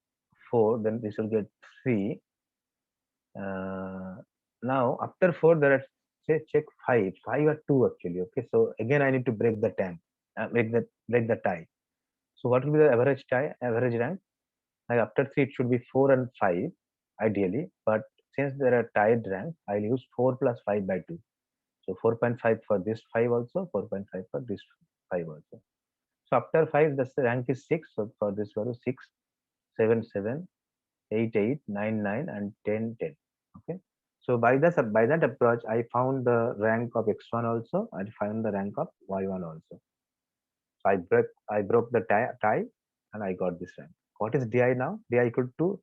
4. Then this will get 3. Now after 4, there are, say, check 5. 5 are 2 actually. Okay. So again, I need to break the break the tie. So what will be the average rank? Like after 3, it should be 4 and 5, ideally. But since there are tied ranks, I'll use 4 plus 5 by 2. So 4.5 for this 5 also, 4.5 for this 5 also. So after 5, the rank is 6. So for this value, 6, 7, 7, 8, 8, 9, 9, and 10, 10. Okay. So by that approach, I found the rank of x1 also. I found the rank of y1 also. So I broke the tie and I got this rank. What is di now? Di equal to,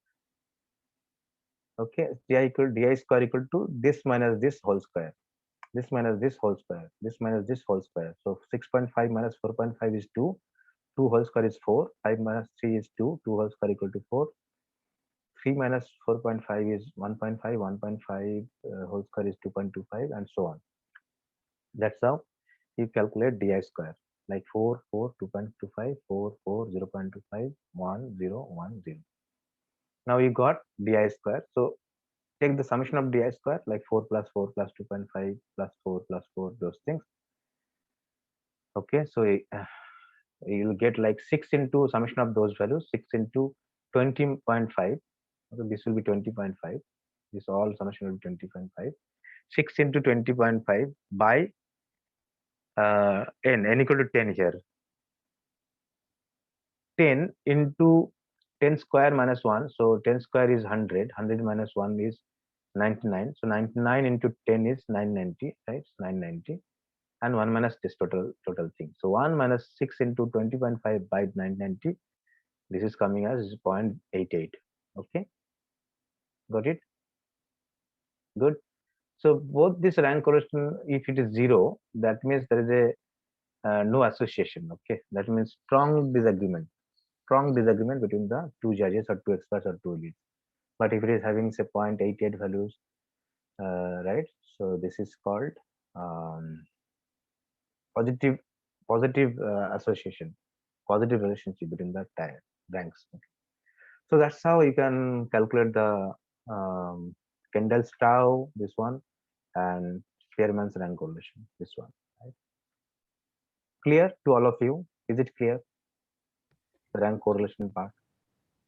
okay, di square equal to this minus this whole square. This minus this whole square. This minus this whole square. So 6.5 minus 4.5 is 2. 2 whole square is 4. 5 minus 3 is 2. 2 whole square equal to 4. 3 minus 4.5 is 1.5. 1.5 whole square is 2.25 and so on. That's how you calculate di square, like 4, 4, 2.25, 4, 4, 0.25, 1, 0, 1, 0. Now you got di square. So take the summation of di square, like 4 plus 4 plus 2.5 plus 4 plus 4, those things. Okay, so you'll get like 6 into summation of those values, 6 into 20.5. Okay, this will be 20.5. This all summation will be 20.5. 6 into 20.5 by n equal to 10 here. 10 into 10 square minus 1. So 10 square is 100. 100 minus 1 is 99. So 99 into 10 is 990, right? 990. And 1 minus this total thing. So 1 minus 6 into 20.5 by 990. This is coming as 0.88. Okay. Got it? Good. So both this rank correlation, if it is 0, that means there is a no association. Okay. That means strong disagreement between the two judges or two experts or two leads. But if it is having say 0.88 values, right? So this is called positive association, positive relationship between the ranks. Okay. So that's how you can calculate the Kendall's tau, this one, and Spearman's rank correlation, this one. Right? Clear to all of you? Is it clear? The rank correlation part.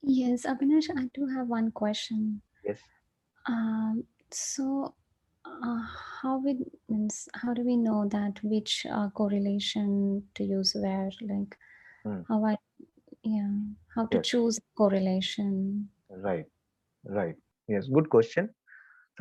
Yes, Avinash, I do have one question. Yes. So, uh, how do we know that which correlation to use where? Like, Hmm. how I yeah, how to Yes. choose correlation? Right. Right. Yes. Good question.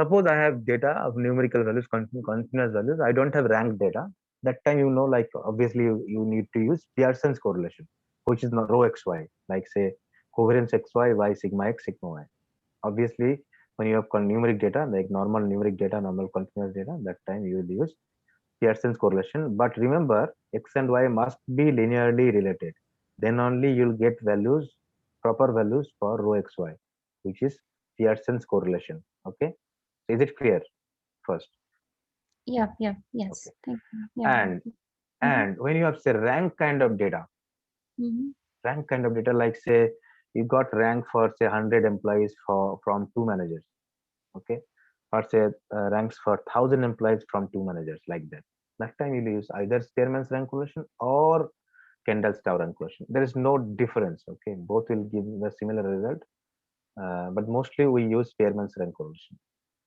Suppose I have data of numerical values, continuous values. I don't have rank data. That time, like obviously you need to use Pearson's correlation, which is rho xy, like say covariance xy, y sigma x, sigma y. Obviously, when you have numeric data, like normal numeric data, normal continuous data, that time you will use Pearson's correlation. But remember, x and y must be linearly related. Then only you'll get values, proper values for rho xy, which is Pearson's correlation. Okay. Is it clear? First. Yeah, yeah, Okay. yes. Thank you. Yeah. And Mm-hmm. when you have say rank kind of data, Mm-hmm. like say you got rank for say 100 employees from two managers. Okay. Or say ranks for 1,000 employees from two managers, like that. That time you'll use either Spearman's rank correlation or Kendall's tau rank correlation. There is no difference. Okay. Both will give the similar result. But mostly we use Spearman's rank correlation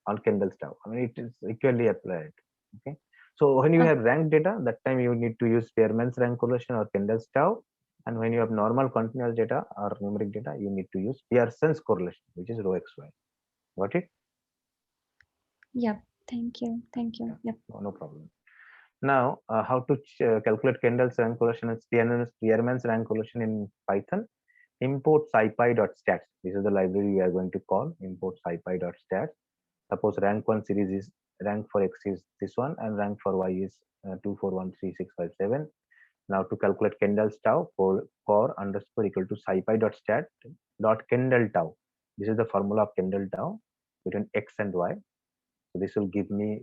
on Kendall's tau. I mean, it is equally applied. Okay. So when you Oh, have rank data, that time you need to use Spearman's rank correlation or Kendall's tau. And when you have normal continuous data or numeric data, you need to use Pearson's correlation, which is rho xy. Got it? yeah. Thank you. Thank you. Yeah. Yep. No problem. Now, how to calculate Kendall's rank correlation and Spearman's rank correlation in Python? Import scipy.stats. This is the library we are going to call import scipy.stats. Suppose rank 1 series is rank for x is this one and rank for y is 2413657. Now to calculate Kendall's tau, for underscore equal to scipy.stat dot Kendall tau. This is the formula of Kendall tau between x and y. So this will give me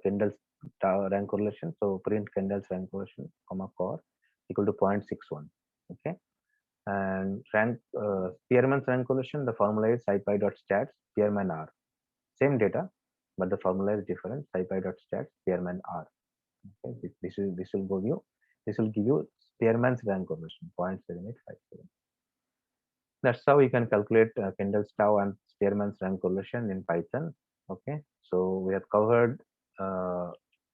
Kendall's tau rank correlation. So print Kendall's rank correlation, comma core equal to 0.61. Okay. And rank Spearman's rank correlation, the formula is scipy.stats Spearman R. Same data, but the formula is different. Scipy.stats Spearman R. Okay, this will give you Spearman's rank correlation 0.7857. That's how you can calculate Kendall's tau and Spearman's rank correlation in Python. Okay, so we have covered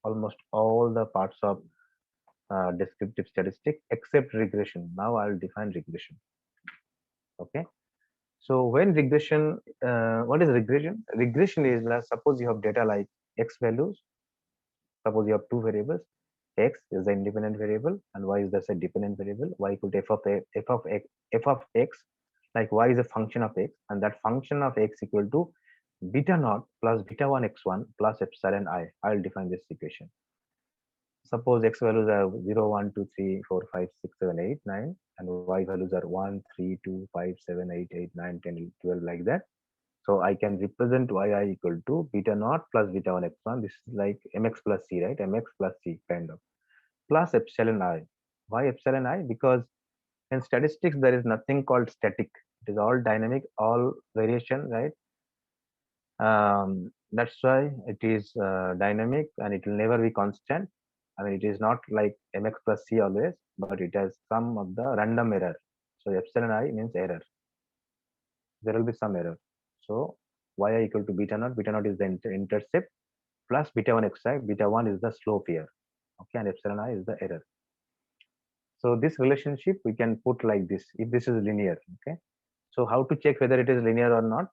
almost all the parts of descriptive statistic except regression. Now I'll define regression. Okay, So when regression, what is regression? Regression is suppose you have data like x values. Suppose you have two variables. X is the independent variable and y is the dependent variable. Y equal to f of x, like y is a function of x, and that function of x equal to beta naught plus beta 1 x1 plus epsilon I. I'll define this equation. Suppose x values are 0, 1, 2, 3, 4, 5, 6, 7, 8, 9, and y values are 1, 3, 2, 5, 7, 8, 8, 9, 10, 12, like that. So I can represent yi equal to beta naught plus beta 1 x1. This is like mx plus c, right? Mx plus c kind of, plus epsilon I. Why epsilon I? Because in statistics there is nothing called static. It is all dynamic, all variation, right? That's why it is dynamic and it will never be constant. I mean, it is not like mx plus c always, but it has some of the random error. So epsilon I means error. There will be some error. So yi equal to beta naught. Beta naught is the intercept plus beta 1 xi. Beta 1 is the slope here. Okay, and epsilon I is the error. So this relationship we can put like this if this is linear. Okay. So how to check whether it is linear or not?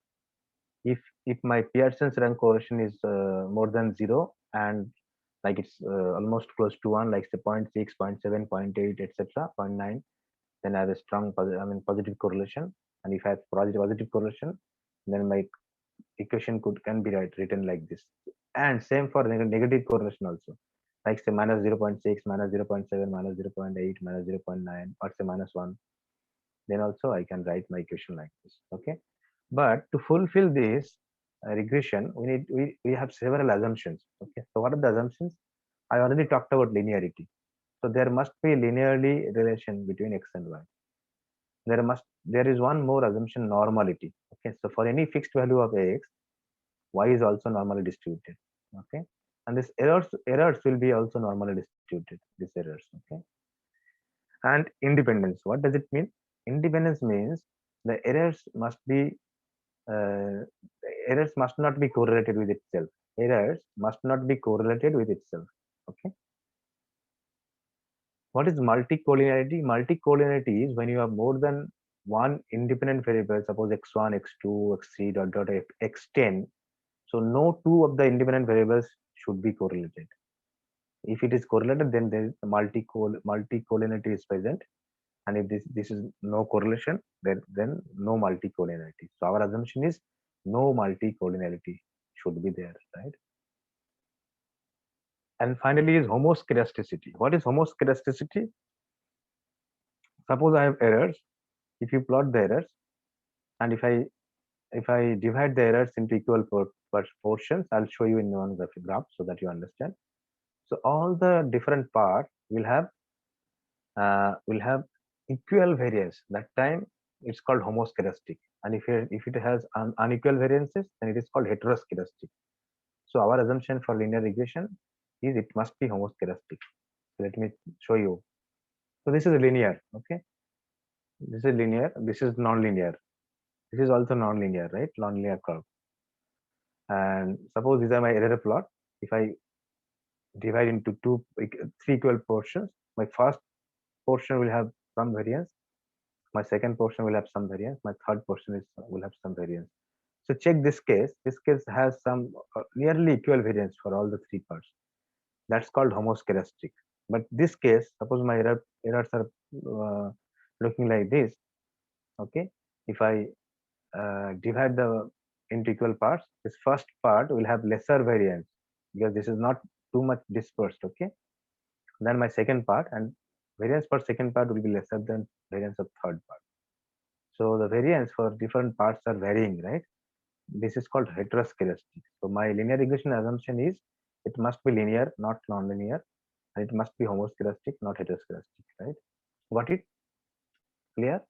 If my Pearson's rank correlation is more than 0 and like it's almost close to 1, like say 0.6, 0.7, 0.8, etc., 0.9, then I have a strong positive correlation. And if I have positive correlation, then my equation can be written like this. And same for negative correlation also, like say minus 0.6, minus 0.7, minus 0.8, minus 0.9, or say minus 1. Then also I can write my equation like this. Okay. But to fulfill this regression, we have several assumptions. Okay, so what are the assumptions? I already talked about linearity. So there must be linearly relation between x and y. There is one more assumption, normality. Okay, so for any fixed value of x, y is also normally distributed. Okay, and this errors will be also normally distributed. These errors. Okay, and independence. What does it mean? Independence means the uh, errors must not be correlated with itself. Errors must not be correlated with itself. Okay. What is multicollinearity? Multicollinearity is when you have more than one independent variable, suppose x1, x2, x3, xten. So no two of the independent variables should be correlated. If it is correlated, then there is multicollinearity is present. And if this is no correlation, then no multicollinearity. So our assumption is no multicollinearity should be there, right? And finally is homoscedasticity. What is homoscedasticity? Suppose I have errors. If you plot the errors, and if I divide the errors into equal portions, I'll show you in one of the graph so that you understand. So all the different parts will have equal variance. That time it's called homoscedastic. And if it has unequal variances, then it is called heteroscedastic. So our assumption for linear regression is it must be homoscedastic. So let me show you. So this is linear. Okay, this is linear. This is non-linear. This is also non-linear, right? Non-linear curve. And suppose these are my error plot. If I divide into three equal portions, my first portion will have some variance. My second portion will have some variance. My third portion will have some variance. So check this case. This case has some nearly equal variance for all the three parts. That's called homoscedastic. But this case, suppose my errors are looking like this. Okay, if I divide the into equal parts, this first part will have lesser variance because this is not too much dispersed. Okay, then my second part, and variance for second part will be lesser than variance of third part. So the variance for different parts are varying, right? This is called heteroscedastic. So my linear regression assumption is it must be linear, not non-linear, and it must be homoscedastic, not heteroscedastic, right? Got it? Clear?